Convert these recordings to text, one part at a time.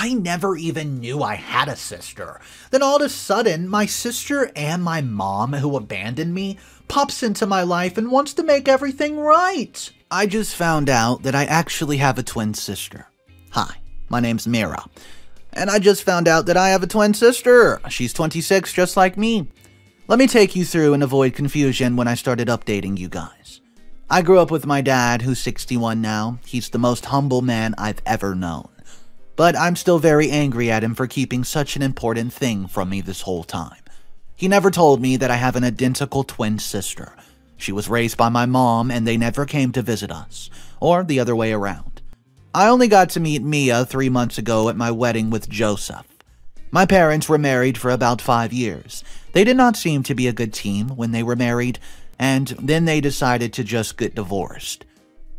I never even knew I had a sister. Then all of a sudden, my sister and my mom, who abandoned me, pops into my life and wants to make everything right. I just found out that I actually have a twin sister. Hi, my name's Mira. And I just found out that I have a twin sister. She's 26, just like me. Let me take you through and avoid confusion when I started updating you guys. I grew up with my dad, who's 61 now. He's the most humble man I've ever known. But I'm still very angry at him for keeping such an important thing from me this whole time. He never told me that I have an identical twin sister. She was raised by my mom and they never came to visit us, or the other way around. I only got to meet Mia 3 months ago at my wedding with Joseph. My parents were married for about 5 years. They did not seem to be a good team when they were married, and then they decided to just get divorced.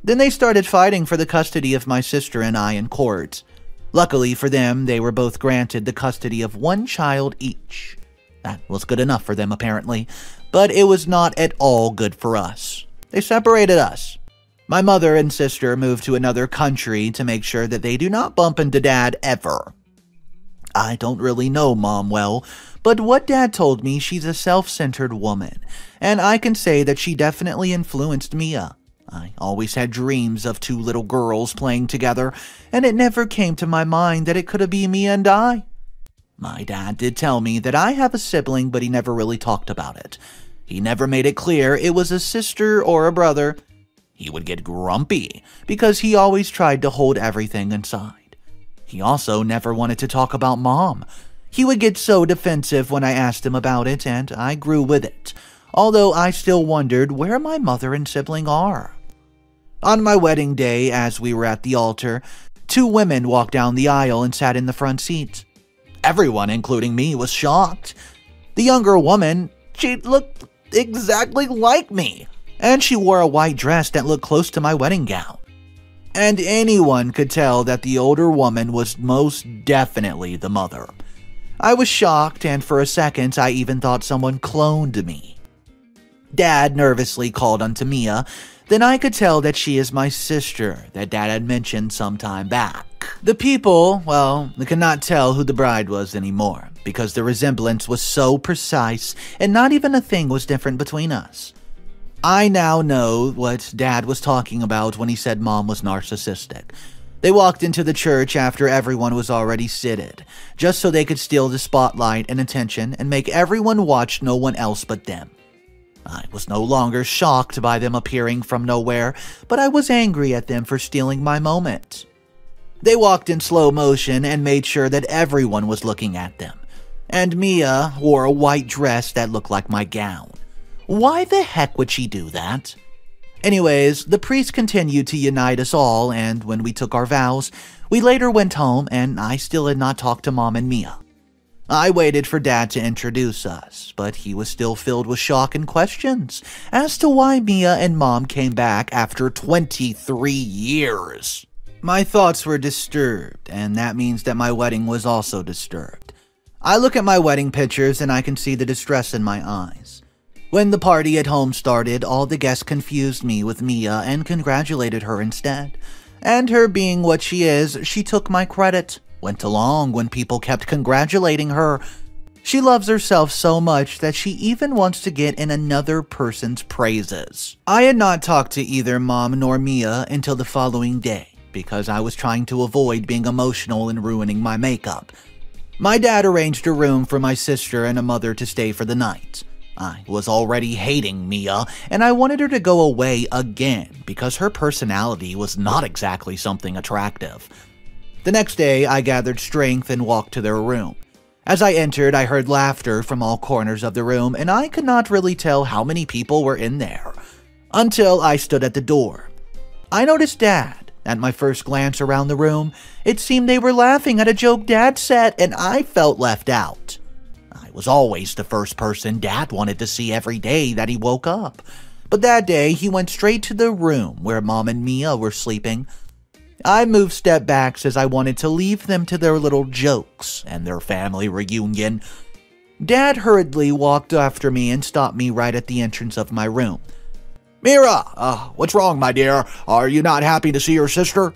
Then they started fighting for the custody of my sister and I in court. Luckily for them, they were both granted the custody of one child each. That was good enough for them, apparently, but it was not at all good for us. They separated us. My mother and sister moved to another country to make sure that they do not bump into Dad ever. I don't really know Mom well, but what Dad told me, she's a self-centered woman, and I can say that she definitely influenced Mia. I always had dreams of 2 little girls playing together, and it never came to my mind that it could be Mia and I. My dad did tell me that I have a sibling, but he never really talked about it. He never made it clear it was a sister or a brother. He would get grumpy because he always tried to hold everything inside. He also never wanted to talk about Mom. He would get so defensive when I asked him about it, and I grew with it, although I still wondered where my mother and sibling are. On my wedding day, as we were at the altar, 2 women walked down the aisle and sat in the front seats. Everyone, including me, was shocked. The younger woman, she looked exactly like me, and she wore a white dress that looked close to my wedding gown. And anyone could tell that the older woman was most definitely the mother. I was shocked, and for a second I even thought someone cloned me. Dad nervously called unto Mia. Then I could tell that she is my sister that Dad had mentioned some time back. The people, well, they could not tell who the bride was anymore because the resemblance was so precise and not even a thing was different between us. I now know what Dad was talking about when he said Mom was narcissistic. They walked into the church after everyone was already seated, just so they could steal the spotlight and attention and make everyone watch no one else but them. I was no longer shocked by them appearing from nowhere, but I was angry at them for stealing my moment. They walked in slow motion and made sure that everyone was looking at them, and Mia wore a white dress that looked like my gown. Why the heck would she do that? Anyways, the priest continued to unite us all, and when we took our vows, we later went home and I still had not talked to Mom and Mia. I waited for Dad to introduce us, but he was still filled with shock and questions as to why Mia and Mom came back after 23 years. My thoughts were disturbed, and that means that my wedding was also disturbed. I look at my wedding pictures and I can see the distress in my eyes. When the party at home started, all the guests confused me with Mia and congratulated her instead. And her being what she is, she took my credit. Went along when people kept congratulating her. She loves herself so much that she even wants to get in another person's praises. I had not talked to either Mom nor Mia until the following day because I was trying to avoid being emotional and ruining my makeup. My dad arranged a room for my sister and a mother to stay for the night. I was already hating Mia, and I wanted her to go away again because her personality was not exactly something attractive. The next day, I gathered strength and walked to their room. As I entered, I heard laughter from all corners of the room, and I could not really tell how many people were in there, until I stood at the door. I noticed Dad. At my first glance around the room, it seemed they were laughing at a joke Dad said, and I felt left out. I was always the first person Dad wanted to see every day that he woke up. But that day, he went straight to the room where Mom and Mia were sleeping. I moved step backs as I wanted to leave them to their little jokes and their family reunion. Dad hurriedly walked after me and stopped me right at the entrance of my room. "Mira, what's wrong, my dear? Are you not happy to see your sister?"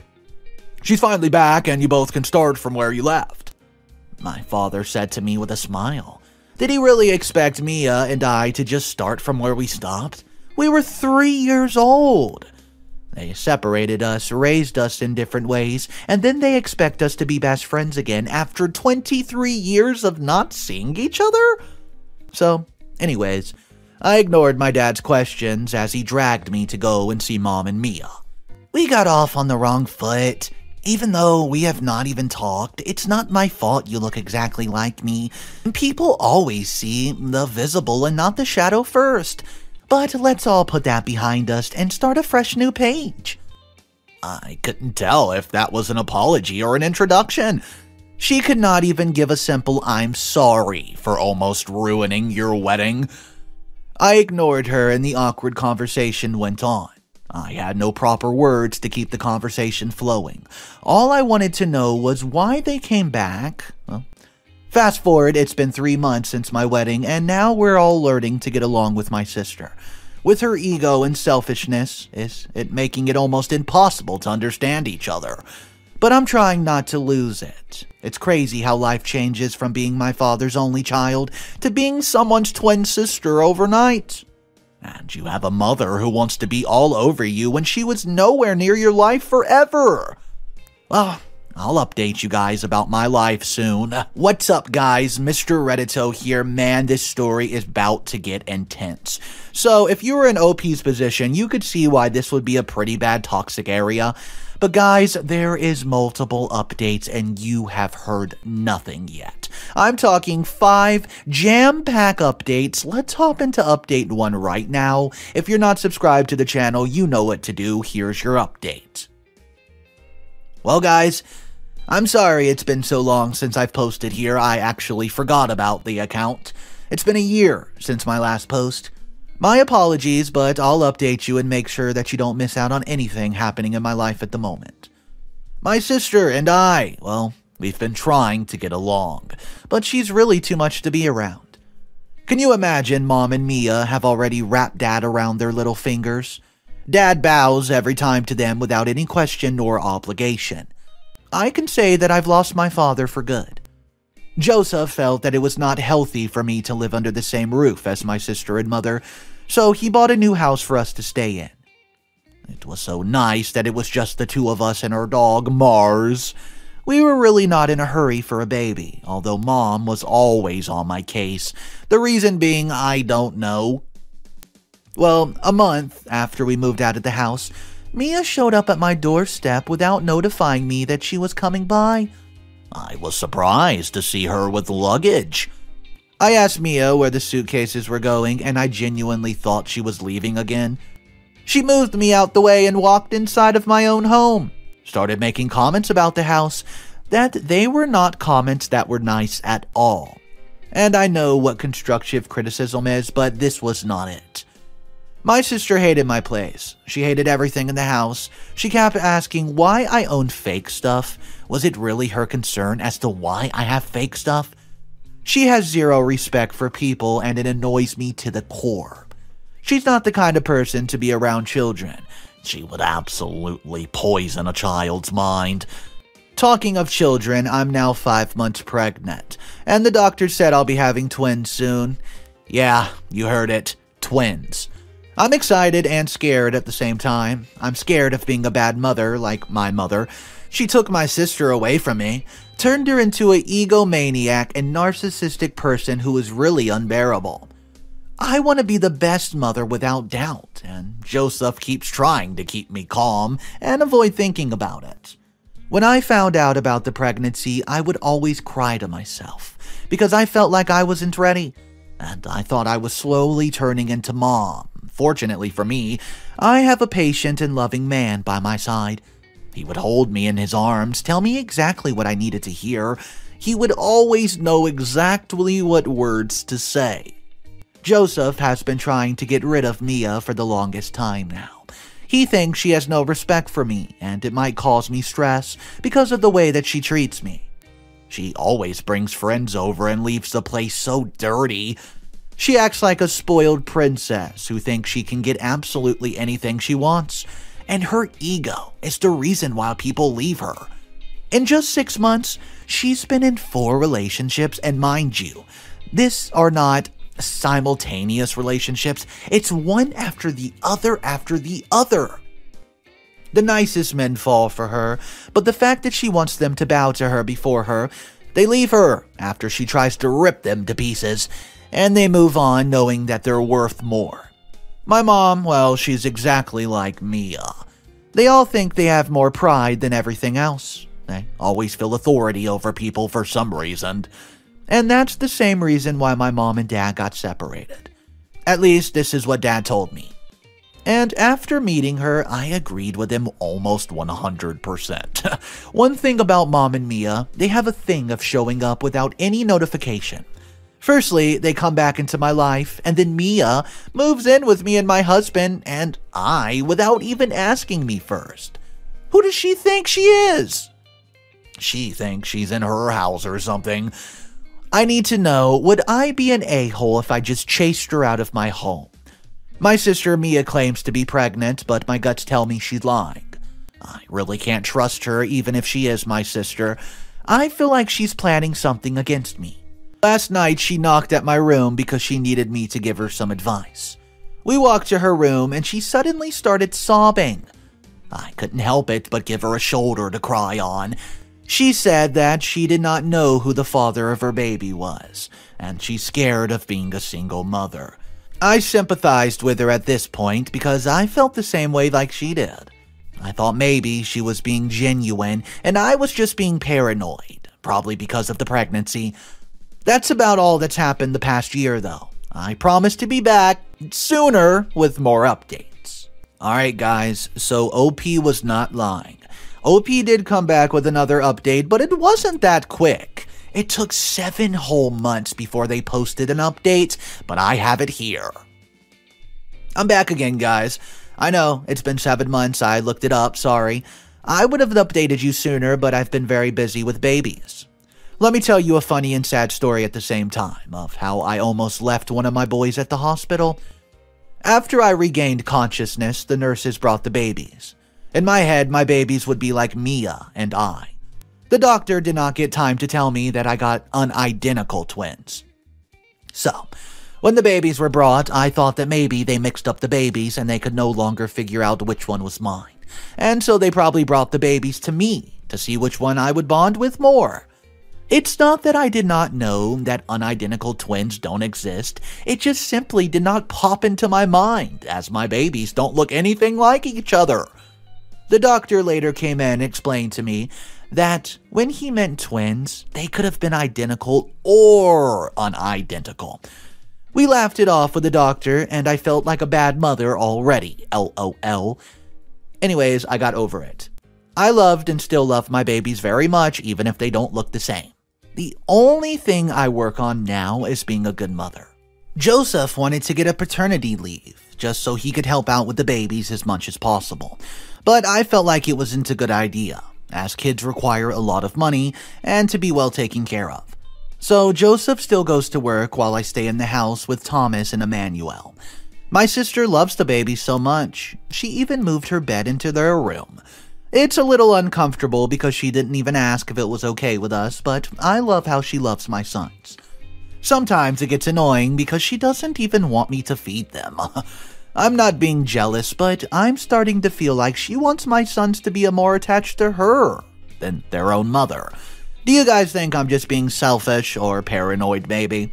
She's finally back and you both can start from where you left," my father said to me with a smile. Did he really expect Mia and I to just start from where we stopped? We were 3 years old. They separated us, raised us in different ways, and then they expect us to be best friends again after 23 years of not seeing each other? So, anyways, I ignored my dad's questions as he dragged me to go and see Mom and Mia. We got off on the wrong foot. Even though we have not even talked, it's not my fault you look exactly like me. People always see the visible and not the shadow first. But let's all put that behind us and start a fresh new page. I couldn't tell if that was an apology or an introduction. She could not even give a simple "I'm sorry" for almost ruining your wedding. I ignored her and the awkward conversation went on. I had no proper words to keep the conversation flowing. All I wanted to know was why they came back. Well, fast forward, it's been 3 months since my wedding, and now we're all learning to get along with my sister. With her ego and selfishness, is it making it almost impossible to understand each other. But I'm trying not to lose it. It's crazy how life changes from being my father's only child to being someone's twin sister overnight. And you have a mother who wants to be all over you when she was nowhere near your life forever. Well, I'll update you guys about my life soon. What's up, guys? Mr. Reddito here. Man, this story is about to get intense. So, if you were in OP's position, you could see why this would be a pretty bad toxic area. But guys, there is multiple updates and you have heard nothing yet. I'm talking 5 jam-pack updates. Let's hop into update 1 right now. If you're not subscribed to the channel, you know what to do. Here's your update. Well, guys, I'm sorry it's been so long since I've posted here. I actually forgot about the account. It's been a year since my last post. My apologies, but I'll update you and make sure that you don't miss out on anything happening in my life at the moment. My sister and I, well, we've been trying to get along, but she's really too much to be around. Can you imagine Mom and Mia have already wrapped Dad around their little fingers? Dad bows every time to them without any question nor obligation. I can say that I've lost my father for good. Joseph felt that it was not healthy for me to live under the same roof as my sister and mother, so he bought a new house for us to stay in. It was so nice that it was just the 2 of us and our dog, Mars. We were really not in a hurry for a baby, although Mom was always on my case. The reason being, I don't know. Well, a month after we moved out of the house, Mia showed up at my doorstep without notifying me that she was coming by. I was surprised to see her with luggage. I asked Mia where the suitcases were going, and I genuinely thought she was leaving again. She moved me out the way and walked inside of my own home. Started making comments about the house that they were not comments that were nice at all. And I know what constructive criticism is, but this was not it. My sister hated my place. She hated everything in the house. She kept asking why I owned fake stuff. Was it really her concern as to why I have fake stuff? She has zero respect for people and it annoys me to the core. She's not the kind of person to be around children. She would absolutely poison a child's mind. Talking of children, I'm now 5 months pregnant, and the doctor said I'll be having twins soon. Yeah, you heard it. Twins. I'm excited and scared at the same time. I'm scared of being a bad mother like my mother. She took my sister away from me, turned her into an egomaniac and narcissistic person who is really unbearable. I want to be the best mother without doubt, and Joseph keeps trying to keep me calm and avoid thinking about it. When I found out about the pregnancy, I would always cry to myself because I felt like I wasn't ready, and I thought I was slowly turning into Mom. Fortunately for me, I have a patient and loving man by my side. He would hold me in his arms, tell me exactly what I needed to hear. He would always know exactly what words to say. Joseph has been trying to get rid of Mia for the longest time now. He thinks she has no respect for me, and it might cause me stress because of the way that she treats me. She always brings friends over and leaves the place so dirty. She acts like a spoiled princess who thinks she can get absolutely anything she wants. and her ego is the reason why people leave her. In just 6 months, she's been in 4 relationships, and mind you, these are not simultaneous relationships. It's one after the other after the other. The nicest men fall for her, but the fact that she wants them to bow to her before her, they leave her after she tries to rip them to pieces, and they move on knowing that they're worth more. My mom, well, she's exactly like Mia. They all think they have more pride than everything else. They always feel authority over people for some reason. And that's the same reason why my mom and dad got separated. At least this is what dad told me. And after meeting her, I agreed with him almost 100%. One thing about Mom and Mia, they have a thing of showing up without any notification. Firstly, they come back into my life, and then Mia moves in with me and my husband, and I, without even asking me first. Who does she think she is? She thinks she's in her house or something. I need to know, would I be an a-hole if I just chased her out of my home? My sister Mia claims to be pregnant, but my guts tell me she's lying. I really can't trust her even if she is my sister. I feel like she's planning something against me. Last night she knocked at my room because she needed me to give her some advice. We walked to her room and she suddenly started sobbing. I couldn't help it but give her a shoulder to cry on. She said that she did not know who the father of her baby was, and she's scared of being a single mother. I sympathized with her at this point because I felt the same way like she did. I thought maybe she was being genuine and I was just being paranoid, probably because of the pregnancy. That's about all that's happened the past year though. I promise to be back sooner with more updates. Alright guys, so OP was not lying. OP did come back with another update, but it wasn't that quick. It took 7 whole months before they posted an update, but I have it here. I'm back again, guys. I know, it's been 7 months, I looked it up, sorry. I would have updated you sooner, but I've been very busy with babies. Let me tell you a funny and sad story at the same time of how I almost left one of my boys at the hospital. After I regained consciousness, the nurses brought the babies. In my head, my babies would be like Mia and I. The doctor did not get time to tell me that I got unidentical twins. So, when the babies were brought, I thought that maybe they mixed up the babies and they could no longer figure out which one was mine. And so they probably brought the babies to me to see which one I would bond with more. It's not that I did not know that unidentical twins don't exist, it just simply did not pop into my mind as my babies don't look anything like each other. The doctor later came in and explained to me that when he meant twins, they could have been identical or unidentical. We laughed it off with the doctor, and I felt like a bad mother already, LOL. Anyways, I got over it. I loved and still love my babies very much, even if they don't look the same. The only thing I work on now is being a good mother. Joseph wanted to get a paternity leave, just so he could help out with the babies as much as possible. But I felt like it wasn't a good idea, as kids require a lot of money and to be well taken care of. So Joseph still goes to work while I stay in the house with Thomas and Emmanuel. My sister loves the babies so much, she even moved her bed into their room. It's a little uncomfortable because she didn't even ask if it was okay with us, but I love how she loves my sons. Sometimes it gets annoying because she doesn't even want me to feed them. I'm not being jealous, but I'm starting to feel like she wants my sons to be more attached to her than their own mother. Do you guys think I'm just being selfish or paranoid maybe?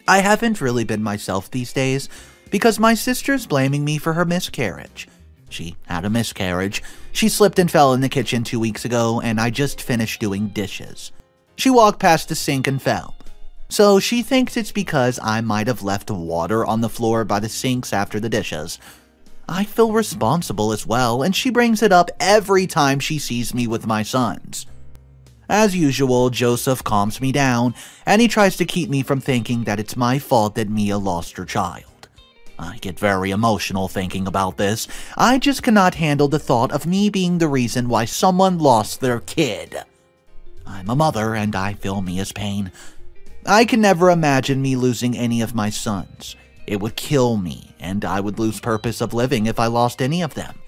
I haven't really been myself these days because my sister's blaming me for her miscarriage. She had a miscarriage. She slipped and fell in the kitchen 2 weeks ago, and I just finished doing dishes. She walked past the sink and fell. So she thinks it's because I might have left water on the floor by the sinks after the dishes. I feel responsible as well, and she brings it up every time she sees me with my sons. As usual, Joseph calms me down, and he tries to keep me from thinking that it's my fault that Mia lost her child. I get very emotional thinking about this. I just cannot handle the thought of me being the reason why someone lost their kid. I'm a mother, and I feel Mia's pain. I can never imagine me losing any of my sons. It would kill me, and I would lose purpose of living if I lost any of them.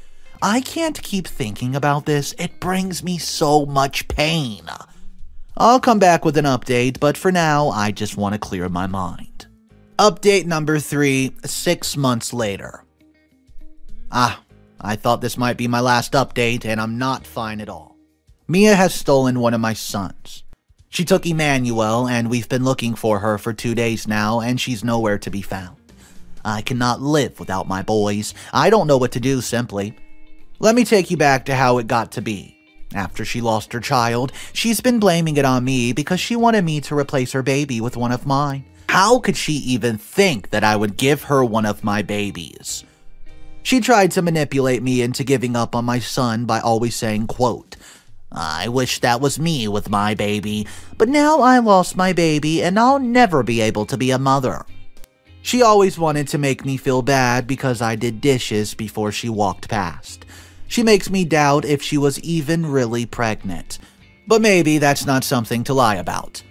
I can't keep thinking about this. It brings me so much pain. I'll come back with an update, but for now, I just want to clear my mind. Update number 3, 6 months later. I thought this might be my last update, and I'm not fine at all. Mia has stolen one of my sons. She took Emmanuel, and we've been looking for her for 2 days now, and she's nowhere to be found. I cannot live without my boys. I don't know what to do, simply. Let me take you back to how it got to be. After she lost her child, she's been blaming it on me because she wanted me to replace her baby with one of mine. How could she even think that I would give her one of my babies? She tried to manipulate me into giving up on my son by always saying, quote, "I wish that was me with my baby, but now I lost my baby and I'll never be able to be a mother." She always wanted to make me feel bad because I did dishes before she walked past. She makes me doubt if she was even really pregnant. But maybe that's not something to lie about.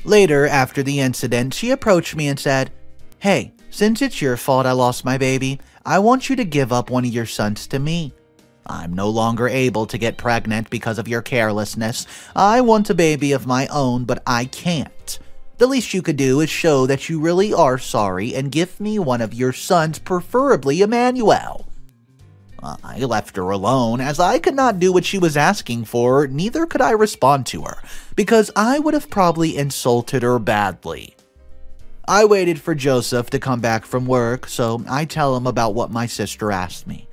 Later, after the incident, she approached me and said, "Hey, since it's your fault I lost my baby, I want you to give up one of your sons to me. I'm no longer able to get pregnant because of your carelessness. I want a baby of my own, but I can't. The least you could do is show that you really are sorry and give me one of your sons, preferably Emmanuel." I left her alone, as I could not do what she was asking for, neither could I respond to her, because I would have probably insulted her badly. I waited for Joseph to come back from work, so I tell him about what my sister asked me.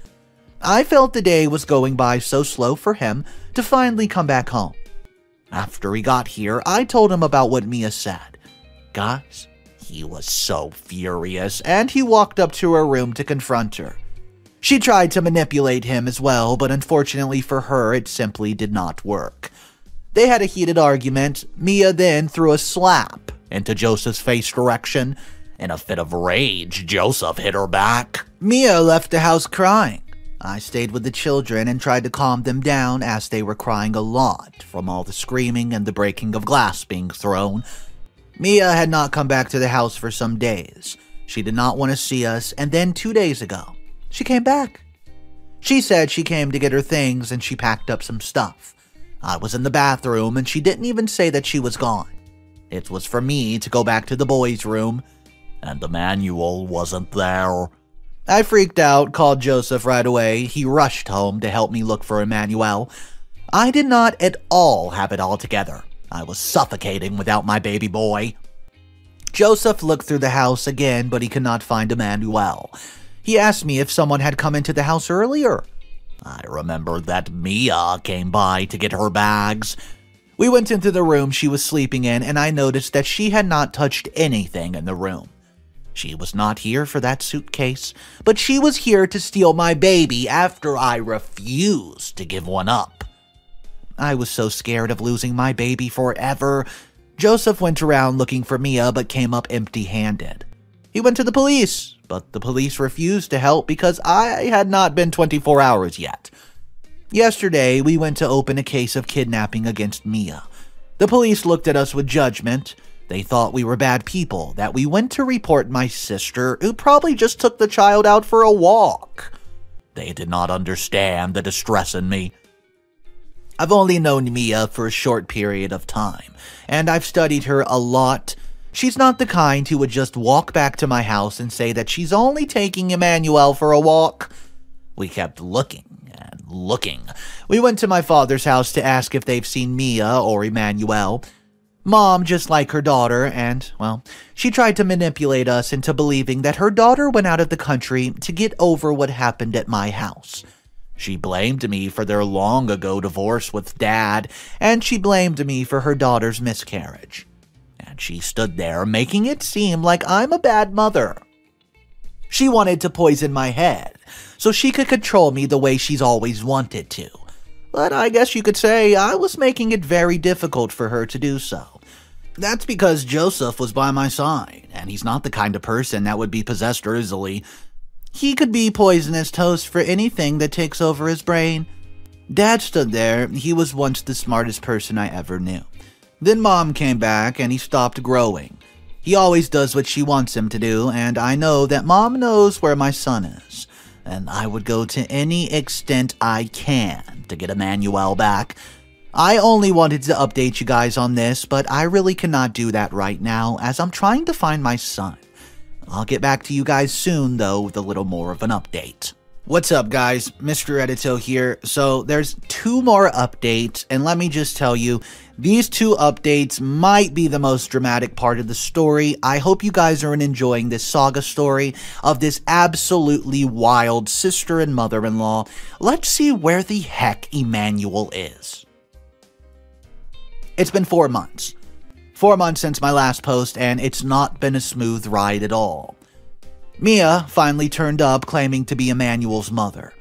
I felt the day was going by so slow for him to finally come back home. After he got here, I told him about what Mia said. Guys, he was so furious, and he walked up to her room to confront her. She tried to manipulate him as well, but unfortunately for her, it simply did not work. They had a heated argument. Mia then threw a slap into Joseph's face direction. In a fit of rage, Joseph hit her back. Mia left the house crying. I stayed with the children and tried to calm them down as they were crying a lot from all the screaming and the breaking of glass being thrown. Mia had not come back to the house for some days. She did not want to see us, and then 2 days ago, she came back. She said she came to get her things and she packed up some stuff. I was in the bathroom and she didn't even say that she was gone. It was for me to go back to the boys' room, and Emmanuel wasn't there. I freaked out, called Joseph right away. He rushed home to help me look for Emmanuel. I did not at all have it all together. I was suffocating without my baby boy. Joseph looked through the house again, but he could not find Emmanuel. He asked me if someone had come into the house earlier. I remembered that Mia came by to get her bags. We went into the room she was sleeping in, and I noticed that she had not touched anything in the room. She was not here for that suitcase, but she was here to steal my baby after I refused to give one up. I was so scared of losing my baby forever. Joseph went around looking for Mia, but came up empty-handed. He went to the police, but the police refused to help because I had not been 24 hours yet. Yesterday, we went to open a case of kidnapping against Mia. The police looked at us with judgment. They thought we were bad people, that we went to report my sister, who probably just took the child out for a walk. They did not understand the distress in me. I've only known Mia for a short period of time, and I've studied her a lot. She's not the kind who would just walk back to my house and say that she's only taking Emmanuel for a walk. We kept looking and looking. We went to my father's house to ask if they've seen Mia or Emmanuel. Mom, just like her daughter, and, well, she tried to manipulate us into believing that her daughter went out of the country to get over what happened at my house. She blamed me for their long-ago divorce with Dad, and she blamed me for her daughter's miscarriage. And she stood there, making it seem like I'm a bad mother. She wanted to poison my head, so she could control me the way she's always wanted to. But I guess you could say I was making it very difficult for her to do so. That's because Joseph was by my side, and he's not the kind of person that would be possessed easily. He could be poisonous toast for anything that takes over his brain. Dad stood there. He was once the smartest person I ever knew. Then Mom came back, and he stopped growing. He always does what she wants him to do, and I know that Mom knows where my son is. and I would go to any extent I can to get Emmanuel back. I only wanted to update you guys on this, but I really cannot do that right now as I'm trying to find my son. I'll get back to you guys soon, though, with a little more of an update. What's up, guys? Mr. Edito here. So there's 2 more updates, and let me just tell you, these 2 updates might be the most dramatic part of the story. I hope you guys are enjoying this saga story of this absolutely wild sister and mother-in-law. Let's see where the heck Emmanuel is. It's been 4 months. 4 months since my last post, and it's not been a smooth ride at all. Mia finally turned up claiming to be Emmanuel's mother.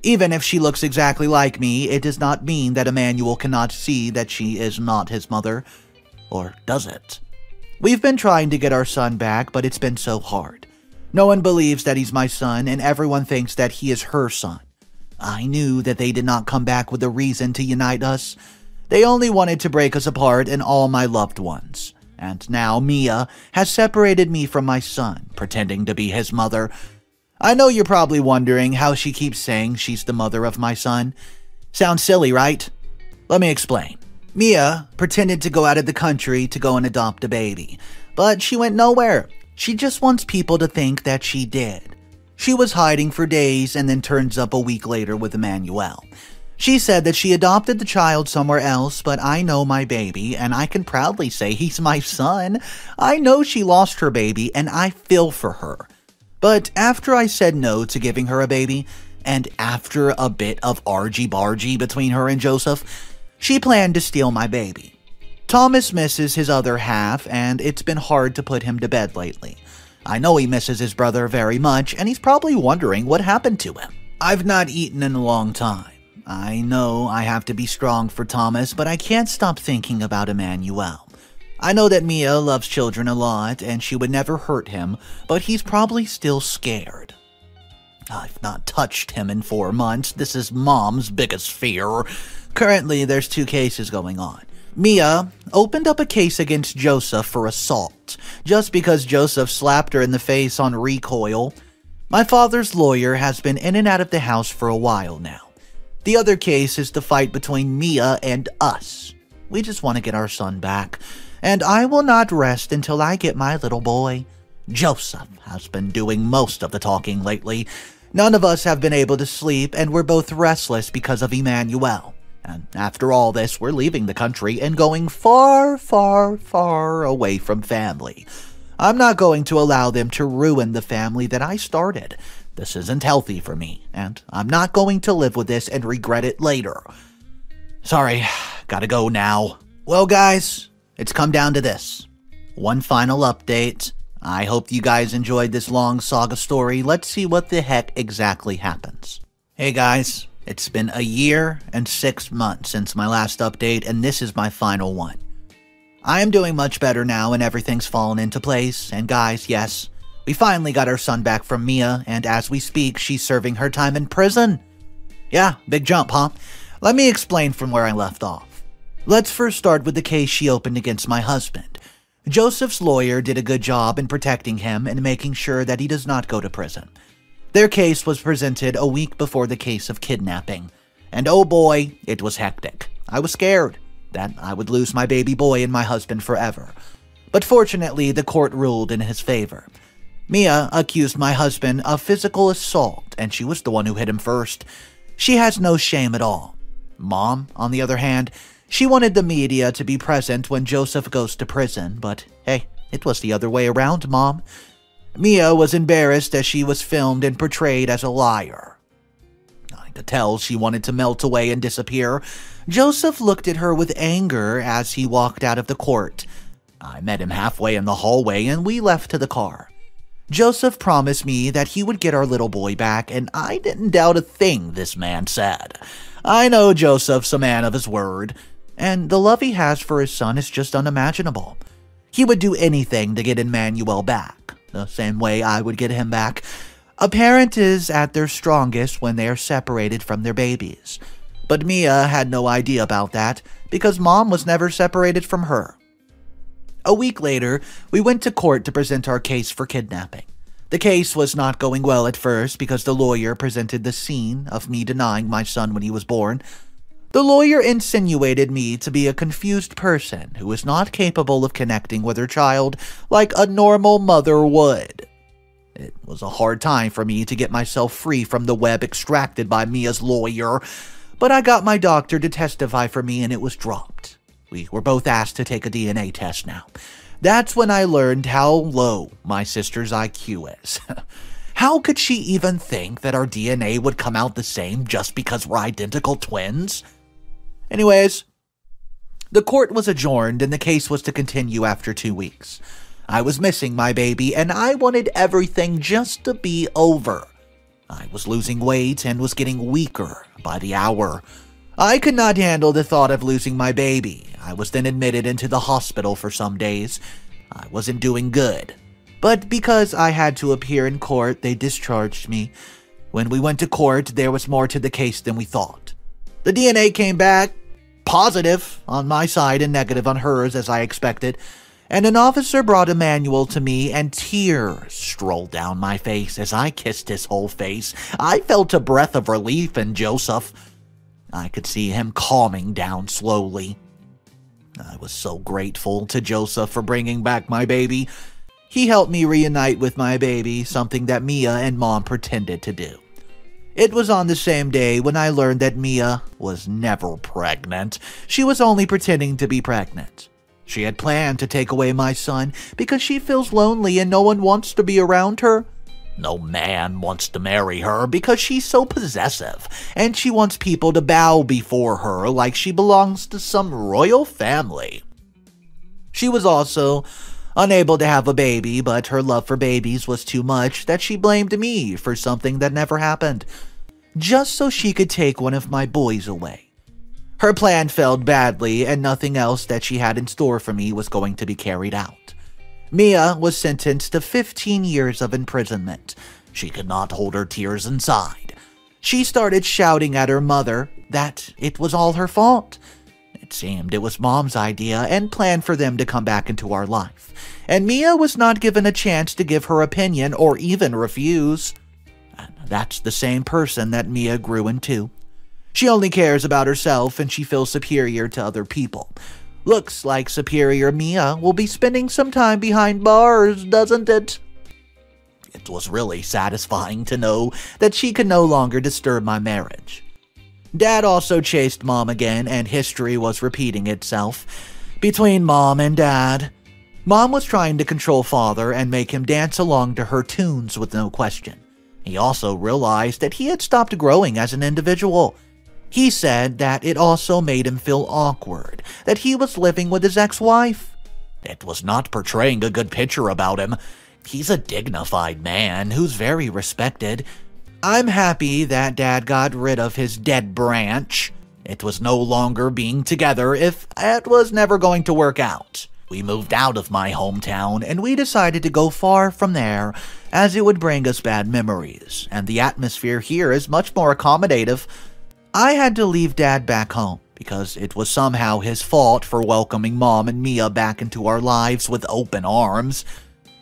Even if she looks exactly like me, it does not mean that Emmanuel cannot see that she is not his mother. Or does it? We've been trying to get our son back, but it's been so hard. No one believes that he's my son, and everyone thinks that he is her son. I knew that they did not come back with a reason to unite us. They only wanted to break us apart and all my loved ones. And now Mia has separated me from my son, pretending to be his mother. I know you're probably wondering how she keeps saying she's the mother of my son. Sounds silly, right? Let me explain. Mia pretended to go out of the country to go and adopt a baby, but she went nowhere. She just wants people to think that she did. She was hiding for days and then turns up a week later with Emmanuel. She said that she adopted the child somewhere else, but I know my baby, and I can proudly say he's my son. I know she lost her baby, and I feel for her. But after I said no to giving her a baby, and after a bit of argy-bargy between her and Joseph, she planned to steal my baby. Thomas misses his other half, and it's been hard to put him to bed lately. I know he misses his brother very much, and he's probably wondering what happened to him. I've not eaten in a long time. I know I have to be strong for Thomas, but I can't stop thinking about Emmanuel. I know that Mia loves children a lot, and she would never hurt him, but he's probably still scared. I've not touched him in 4 months. This is Mom's biggest fear. Currently, there's 2 cases going on. Mia opened up a case against Joseph for assault, just because Joseph slapped her in the face on recoil. My father's lawyer has been in and out of the house for a while now. The other case is the fight between Mia and us. We just want to get our son back, and I will not rest until I get my little boy. Joseph has been doing most of the talking lately. None of us have been able to sleep, and we're both restless because of Emmanuel. And after all this, we're leaving the country and going far, far, far away from family. I'm not going to allow them to ruin the family that I started. This isn't healthy for me, and I'm not going to live with this and regret it later. Sorry, gotta go now. Well, guys, it's come down to this. One final update. I hope you guys enjoyed this long saga story. Let's see what the heck exactly happens. Hey guys, it's been a year and 6 months since my last update, and this is my final one. I am doing much better now, and everything's fallen into place, and guys, yes, we finally got our son back from Mia, and as we speak, she's serving her time in prison. Yeah, big jump, huh? Let me explain from where I left off. Let's first start with the case she opened against my husband. Joseph's lawyer did a good job in protecting him and making sure that he does not go to prison. Their case was presented a week before the case of kidnapping, and oh boy, it was hectic. I was scared that I would lose my baby boy and my husband forever. But fortunately, the court ruled in his favor. Mia accused my husband of physical assault, and she was the one who hit him first. She has no shame at all. Mom, on the other hand, she wanted the media to be present when Joseph goes to prison, but hey, it was the other way around, Mom. Mia was embarrassed as she was filmed and portrayed as a liar. I could tell she wanted to melt away and disappear. Joseph looked at her with anger as he walked out of the court. I met him halfway in the hallway and we left to the car. Joseph promised me that he would get our little boy back, and I didn't doubt a thing this man said. I know Joseph's a man of his word, and the love he has for his son is just unimaginable. He would do anything to get Emmanuel back, the same way I would get him back. A parent is at their strongest when they are separated from their babies. But Mia had no idea about that, because Mom was never separated from her. A week later, we went to court to present our case for kidnapping. The case was not going well at first because the lawyer presented the scene of me denying my son when he was born. The lawyer insinuated me to be a confused person who was not capable of connecting with her child like a normal mother would. It was a hard time for me to get myself free from the web extracted by Mia's lawyer, but I got my doctor to testify for me and it was dropped. We were both asked to take a DNA test now. That's when I learned how low my sister's IQ is. How could she even think that our DNA would come out the same just because we're identical twins? Anyways, the court was adjourned and the case was to continue after 2 weeks. I was missing my baby and I wanted everything just to be over. I was losing weight and was getting weaker by the hour. I could not handle the thought of losing my baby. I was then admitted into the hospital for some days. I wasn't doing good. But because I had to appear in court, they discharged me. When we went to court, there was more to the case than we thought. The DNA came back positive on my side and negative on hers, as I expected, and an officer brought a manual to me and tears strolled down my face as I kissed his whole face. I felt a breath of relief in Joseph. I could see him calming down slowly. I was so grateful to Joseph for bringing back my baby. He helped me reunite with my baby, something that Mia and Mom pretended to do. It was on the same day when I learned that Mia was never pregnant. She was only pretending to be pregnant. She had planned to take away my son because she feels lonely and no one wants to be around her. No man wants to marry her because she's so possessive, and she wants people to bow before her like she belongs to some royal family. She was also unable to have a baby, but her love for babies was too much that she blamed me for something that never happened, just so she could take one of my boys away. Her plan failed badly, and nothing else that she had in store for me was going to be carried out. Mia was sentenced to 15 years of imprisonment. She could not hold her tears inside. She started shouting at her mother that it was all her fault. It seemed it was Mom's idea and plan for them to come back into our life, and Mia was not given a chance to give her opinion or even refuse. And that's the same person that Mia grew into. She only cares about herself and she feels superior to other people. Looks like superior Mia will be spending some time behind bars, doesn't it? It was really satisfying to know that she could no longer disturb my marriage. Dad also chased Mom again, and history was repeating itself. Between Mom and Dad, Mom was trying to control Father and make him dance along to her tunes with no question. He also realized that he had stopped growing as an individual. He said that it also made him feel awkward, that he was living with his ex-wife. It was not portraying a good picture about him. He's a dignified man who's very respected. I'm happy that Dad got rid of his dead branch. It was no longer being together if it was never going to work out. We moved out of my hometown and we decided to go far from there as it would bring us bad memories, and the atmosphere here is much more accommodative. I had to leave Dad back home because it was somehow his fault for welcoming Mom and Mia back into our lives with open arms.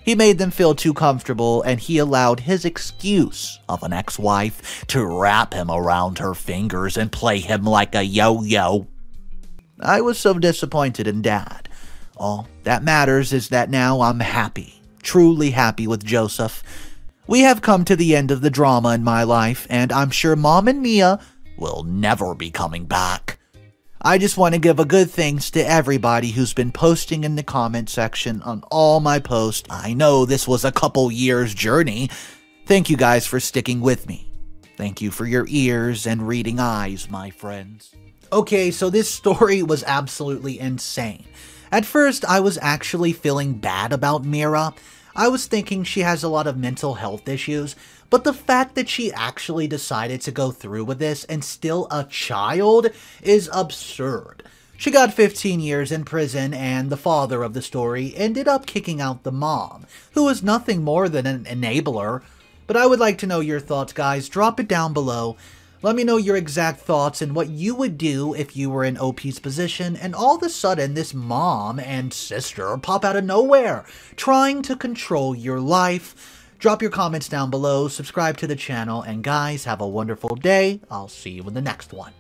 He made them feel too comfortable, and he allowed his excuse of an ex-wife to wrap him around her fingers and play him like a yo-yo. I was so disappointed in Dad. All that matters is that now I'm happy, truly happy with Joseph. We have come to the end of the drama in my life, and I'm sure Mom and Mia will never be coming back. I just want to give a good thanks to everybody who's been posting in the comment section on all my posts. I know this was a couple years journey. Thank you guys for sticking with me. Thank you for your ears and reading eyes, my friends. Okay, so this story was absolutely insane. At first, I was actually feeling bad about Mira. I was thinking she has a lot of mental health issues, but the fact that she actually decided to go through with this and still a child is absurd. She got 15 years in prison, and the father of the story ended up kicking out the mom, who was nothing more than an enabler. But I would like to know your thoughts, guys. Drop it down below. Let me know your exact thoughts and what you would do if you were in OP's position and all of a sudden this mom and sister pop out of nowhere, trying to control your life, Drop your comments down below, subscribe to the channel, and guys, have a wonderful day. I'll see you in the next one.